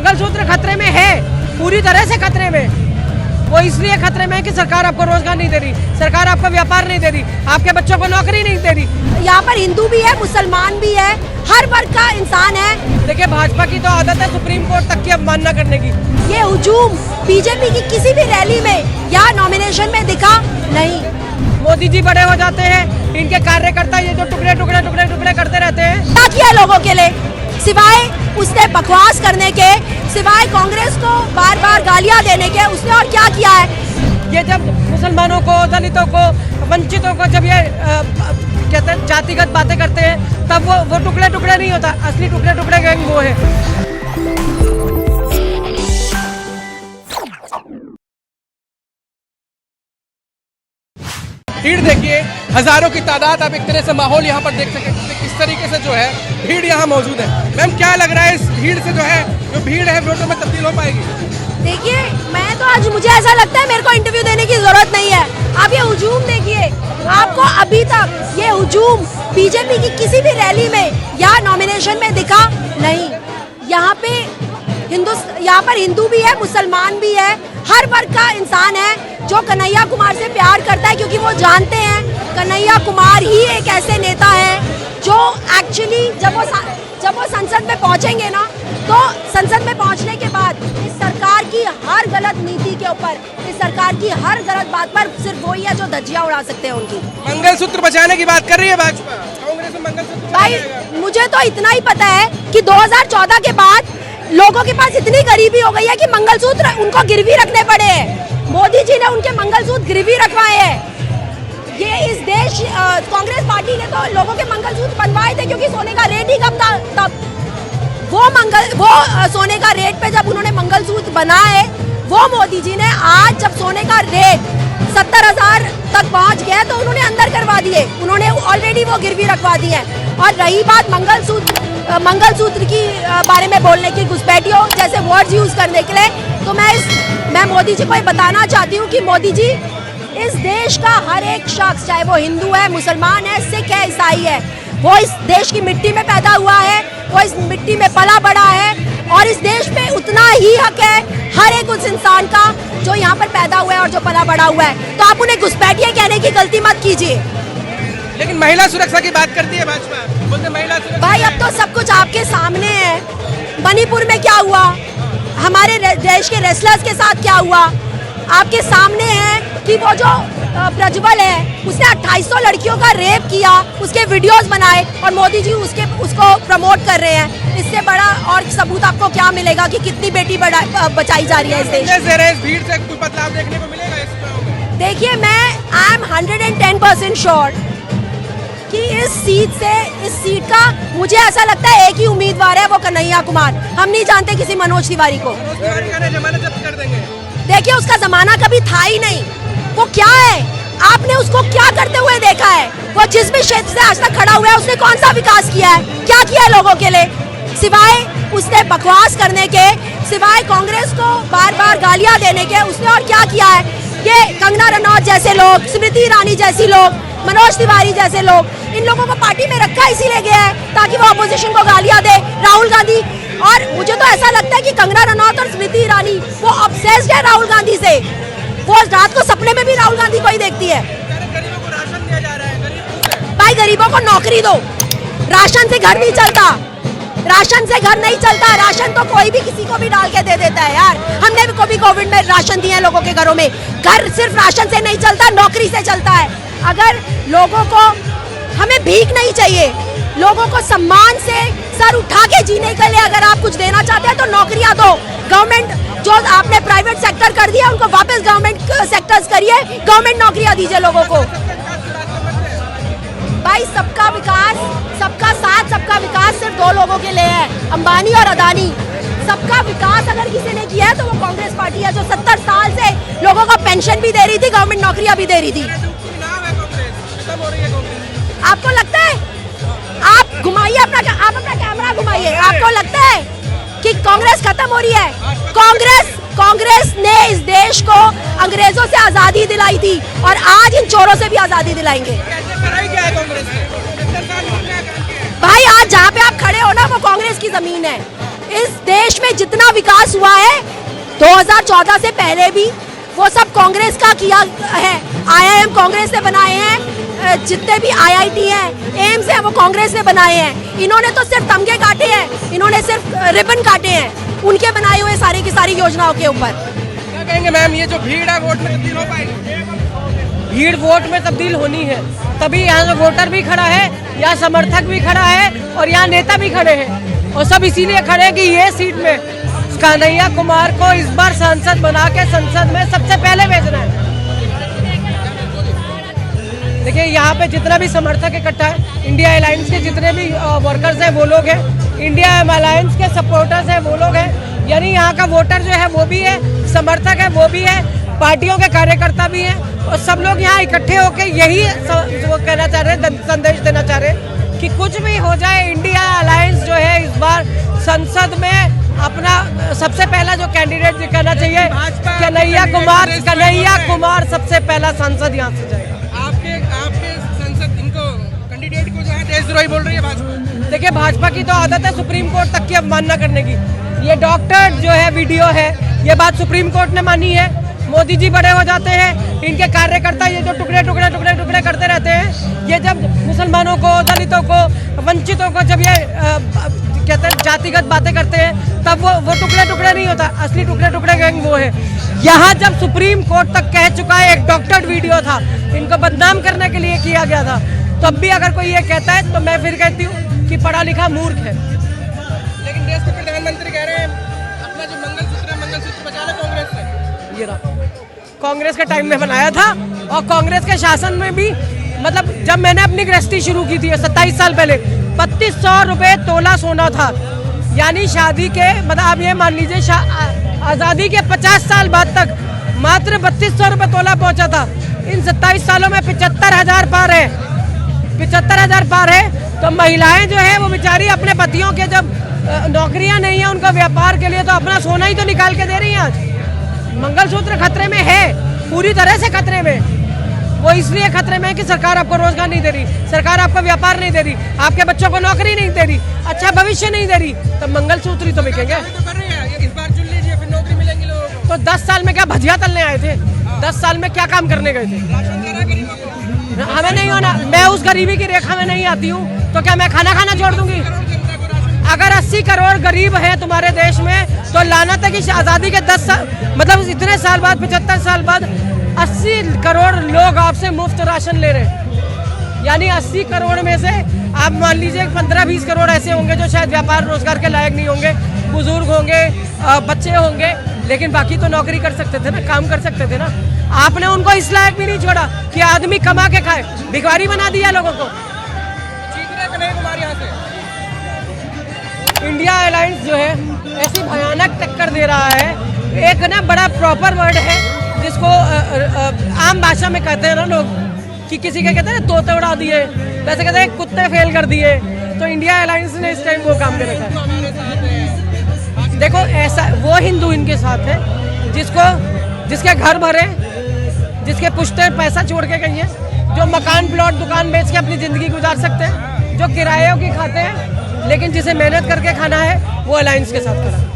मंगलसूत्र खतरे में है, पूरी तरह से खतरे में। वो इसलिए खतरे में है कि सरकार आपको रोजगार नहीं दे रही, सरकार आपको व्यापार नहीं दे रही, आपके बच्चों को नौकरी नहीं दे रही। यहाँ पर हिंदू भी है, मुसलमान भी है, हर वर्ग का इंसान है। देखिए भाजपा की तो आदत है सुप्रीम कोर्ट तक की अवमानना करने की। ये हुजूम बीजेपी की किसी भी रैली में या नॉमिनेशन में दिखा नहीं। मोदी जी बड़े हो जाते हैं, इनके कार्यकर्ता ये जो टुकड़े टुकड़े टुकड़े टुकड़े करते रहते हैं। क्या किया लोगों के लिए, सिवाय उसने बकवास करने के, सिवाय कांग्रेस को बार बार गालियां देने के, उसने और क्या किया है। ये जब मुसलमानों को, दलितों को, वंचितों को जब ये कहते हैं जातिगत बातें करते हैं, तब वो टुकड़े टुकड़े नहीं होता, असली टुकड़े टुकड़े गैंग वो है। भीड़ देखिए, हजारों की तादाद, आप एक तरह से माहौल यहाँ पर देख सके किस तरीके से जो है भीड़ यहाँ मौजूद है। मैम क्या लग रहा है इस भीड़ से जो भीड़ है वोटों में तब्दील हो पाएगी? देखिए मैं तो आज, मुझे ऐसा लगता है मेरे को इंटरव्यू देने की जरूरत नहीं है। आप ये हुजूम देखिए, आपको अभी तक ये हुजूम बीजेपी की किसी भी रैली में या नॉमिनेशन में दिखा नहीं। यहाँ पर हिंदू भी है, मुसलमान भी है, हर वर्ग का इंसान है जो कन्हैया कुमार से प्यार करता है, क्योंकि वो जानते हैं कन्हैया कुमार ही एक ऐसे नेता है जो एक्चुअली जब वो संसद में पहुंचेंगे ना, तो संसद में पहुंचने के बाद इस सरकार की हर गलत नीति के ऊपर, इस सरकार की हर गलत बात पर सिर्फ वही है जो धज्जियां उड़ा सकते हैं उनकी। मंगलसूत्र बचाने की बात कर रही है भाजपा, कांग्रेस में मंगलसूत्र भाई मुझे तो इतना ही पता है कि 2014 के बाद लोगों के पास इतनी गरीबी हो गई है कि मंगलसूत्र उनको गिरवी रखने पड़े हैं। मोदी जी ने उनके मंगलसूत्र गिरवी रखवाए हैं। ये इस देश कांग्रेस पार्टी ने तो लोगों के मंगलसूत्र बनवाए थे, क्योंकि सोने का रेट ही कम था तब। वो सोने का रेट पे जब उन्होंने मंगलसूत्र बनाए, वो मोदी जी ने आज जब सोने का रेट 70,000 तक पहुंच गया तो उन्होंने अंदर करवा दिए, उन्होंने ऑलरेडी वो गिरवी रखवा दी है। और रही बात मंगलसूत्र की बारे में बोलने की, घुसपैठियों जैसे वर्ड्स यूज करने के लिए, तो मैं मोदी जी को ये बताना चाहती हूँ कि मोदी जी, इस देश का हर एक शख्स, चाहे वो हिंदू है, मुसलमान है, सिख है, ईसाई है, वो इस देश की मिट्टी में पैदा हुआ है, वो इस मिट्टी में पला बड़ा है, और इस देश पे उतना ही हक है हर एक उस इंसान का जो यहाँ पर पैदा हुआ है और जो पला बड़ा हुआ है। तो आप उन्हें घुसपैठिए कहने की गलती मत कीजिए। लेकिन महिला सुरक्षा की बात करती है भाजपा, बोलते महिला सुरक्षा। भाई अब तो सब कुछ आपके सामने है। मणिपुर में क्या हुआ, हमारे देश के रेसलर्स के साथ क्या हुआ, आपके सामने है कि वो जो प्रज्वल है, उसने 2800 लड़कियों का रेप किया, उसके वीडियोस बनाए, और मोदी जी उसको प्रमोट कर रहे हैं। इससे बड़ा और सबूत आपको क्या मिलेगा कि कितनी बेटी बचाई जा रही है इस देश में। इस भीड़ से कोई बदलाव देखने को मिलेगा इसमें? देखिए आई एम 110% श्योर कि इस सीट का मुझे ऐसा लगता है एक ही उम्मीदवार है, वो कन्हैया कुमार। हम नहीं जानते किसी मनोज तिवारी को। जमानत जब्त कर देंगे। देखिए उसका जमाना कभी था ही नहीं। वो क्या है, आपने उसको क्या करते हुए देखा है? वो जिस भी क्षेत्र से आज तक खड़ा हुआ है, उसने कौन सा विकास किया है, क्या किया है लोगों के लिए, सिवाय उसने बकवास करने के, सिवाय कांग्रेस को बार बार गालियां देने के, उसने और क्या किया है? ये कंगना रनौत जैसे लोग, स्मृति ईरानी जैसी लोग, मनोज तिवारी जैसे लोग, इन लोगों को पार्टी में रखा इसीलिए गया है ताकि वो अपोजिशन को गालियां दे। राहुल गांधी, और मुझे तो ऐसा लगता है कि कंगना रनौत और स्मृति ईरानी वो ऑब्सेस्ड है राहुल गांधी से। वो रात को सपने में भी राहुल गांधी को ही देखती है। गरीबों को राशन दिया जा रहा है, भाई गरीबों को नौकरी दो, राशन से घर नहीं चलता, राशन से घर नहीं चलता। राशन तो कोई भी किसी को भी डाल के दे देता है यार। हमने भी कोविड में राशन दिए लोगों के घरों में। घर सिर्फ राशन से नहीं चलता, नौकरी से चलता है। अगर लोगों को, हमें भीख नहीं चाहिए, लोगों को सम्मान से सर उठा के जीने के लिए अगर आप कुछ देना चाहते हैं तो नौकरियां दो। गवर्नमेंट जो आपने प्राइवेट सेक्टर कर दिया, उनको वापस गवर्नमेंट सेक्टर्स करिए, गवर्नमेंट नौकरियां दीजिए लोगों को। भाई सबका विकास, सबका साथ, सबका विकास सिर्फ दो लोगों के लिए है, अंबानी और अदानी। सबका विकास अगर किसी ने किया है तो वो कांग्रेस पार्टी है, जो 70 साल से लोगों को पेंशन भी दे रही थी, गवर्नमेंट नौकरियां भी दे रही थी। आपको लगता है, आप घुमाइए अपना कैमरा घुमाइए, आपको लगता है कि कांग्रेस खत्म हो रही है? कांग्रेस ने इस देश को अंग्रेजों से आजादी दिलाई थी और आज इन चोरों से भी आजादी दिलाएंगे। भाई आज जहाँ पे आप खड़े हो ना, वो कांग्रेस की जमीन है। इस देश में जितना विकास हुआ है 2014 से पहले भी वो सब कांग्रेस का किया है। IIM कांग्रेस ने बनाए हैं, जितने भी IIT हैं, एम्स हैं, वो कांग्रेस ने बनाए हैं। इन्होंने तो सिर्फ तमगे काटे हैं, इन्होंने सिर्फ रिबन काटे हैं उनके बनाए हुए सारी की सारी योजनाओं के ऊपर। क्या कहेंगे मैम, ये जो भीड़ है वोट में तब्दील हो पाएगी? भीड़ वोट में तब्दील होनी है, तभी यहाँ से वोटर भी खड़ा है, यहाँ समर्थक भी खड़ा है और यहाँ नेता भी खड़े हैं। और सब इसीलिए खड़े हैं कि ये सीट में कन्हैया कुमार को इस बार सांसद बना के संसद में सबसे पहले भेजना है। देखिए यहाँ पे जितना भी समर्थक इकट्ठा है, इंडिया अलायंस के जितने भी वर्कर्स हैं वो लोग हैं, इंडिया अलायंस के सपोर्टर्स हैं वो लोग हैं, यानी यहाँ का वोटर जो है वो भी है, समर्थक है वो भी है, पार्टियों के कार्यकर्ता भी हैं और सब लोग यहाँ इकट्ठे होकर यही वो कहना चाह रहे हैं, संदेश देना चाह रहे हैं कि कुछ भी हो जाए इंडिया अलायंस जो है इस बार संसद में अपना सबसे पहला जो कैंडिडेट दिखाना चाहिए कन्हैया कुमार सबसे पहला सांसद यहाँ से जाएगा। आपके संसद इनको कैंडिडेट को जो है देशद्रोही बोल रही है भाजपा। देखिए भाजपा की तो आदत है सुप्रीम कोर्ट तक की अवमानना करने की। ये डॉक्टर जो है वीडियो है, ये बात सुप्रीम कोर्ट ने मानी है। मोदी जी बड़े हो जाते हैं, इनके कार्यकर्ता ये जो टुकड़े टुकड़े टुकड़े टुकड़े करते रहते हैं, ये जब मुसलमानों को, दलितों को, वंचितों को जब ये कहते हैं जातिगत बातें करते हैं, तब वो टुकड़े टुकड़े नहीं होता, असली टुकड़े टुकड़े गैंग वो है। यहाँ जब सुप्रीम कोर्ट तक कह चुका है, एक डॉक्टर वीडियो था, इनको बदनाम करने के लिए किया गया था, तब भी अगर कोई ये कहता है तो मैं फिर कहती हूँ कि पढ़ा लिखा मूर्ख है। लेकिन देश के प्रधानमंत्री कह रहे हैं अपना जो मंगलसूत्र है, मंगलसूत्र बचा लो कांग्रेस ने। ये रहा, कांग्रेस के टाइम में बनाया था और कांग्रेस के शासन में भी, मतलब जब मैंने अपनी गृहस्थी शुरू की थी 27 साल पहले, 3200 रुपये तोला सोना था। यानी शादी के मतलब आप ये मान लीजिए आज़ादी के 50 साल बाद तक मात्र 3200 रुपये तोला पहुंचा था। इन 27 सालों में 75,000 पार है, 75,000 पार है। तो महिलाएं जो है वो बेचारी अपने पतियों के जब नौकरियां नहीं है उनका व्यापार के लिए, तो अपना सोना ही तो निकाल के दे रही हैं। आज मंगलसूत्र खतरे में है, पूरी तरह से खतरे में। वो इसलिए खतरे में है कि सरकार आपको रोजगार नहीं दे रही, सरकार आपको व्यापार नहीं दे रही, आपके बच्चों को नौकरी नहीं दे रही, अच्छा भविष्य नहीं दे रही, तो मंगलसूत्र ही तो बिकेंगे। इस बार चुन लीजिए, फिर नौकरी मिलेंगी लोगों को। तो 10 साल में क्या भजिया तलने आए थे? 10 साल में क्या काम करने गए थे? हमें नहीं होना, मैं उस गरीबी की रेखा में नहीं आती हूँ, तो क्या मैं खाना खाना छोड़ दूंगी? अगर 80 करोड़ गरीब हैं तुम्हारे देश में, तो लानत है कि आज़ादी के 10 साल मतलब इतने साल बाद, 75 साल बाद 80 करोड़ लोग आपसे मुफ्त राशन ले रहे हैं। यानी 80 करोड़ में से आप मान लीजिए 15-20 करोड़ ऐसे होंगे जो शायद व्यापार रोजगार के लायक नहीं होंगे, बुजुर्ग होंगे, बच्चे होंगे, लेकिन बाकी तो नौकरी कर सकते थे ना, काम कर सकते थे ना। आपने उनको इस लायक भी नहीं छोड़ा कि आदमी कमा के खाए, भिखारी बना दिया लोगों को। इंडिया अलायंस जो है ऐसी भयानक टक्कर दे रहा है। एक ना बड़ा प्रॉपर वर्ड है जिसको आम भाषा में कहते हैं ना लोग, कि किसी के कहते हैं ना तोते उड़ा दिए, वैसे कहते हैं कुत्ते फेल कर दिए। तो इंडिया अलायंस ने इस टाइम वो काम कर रखा है। देखो ऐसा वो हिंदू इनके साथ है जिसके घर भरे, जिसके पुश्ते पैसा छोड़ के गई है, जो मकान प्लॉट दुकान बेच के अपनी जिंदगी गुजार सकते हैं, जो किरायों की खाते हैं, लेकिन जिसे मेहनत करके खाना है वो अलायंस के साथ खड़ा है।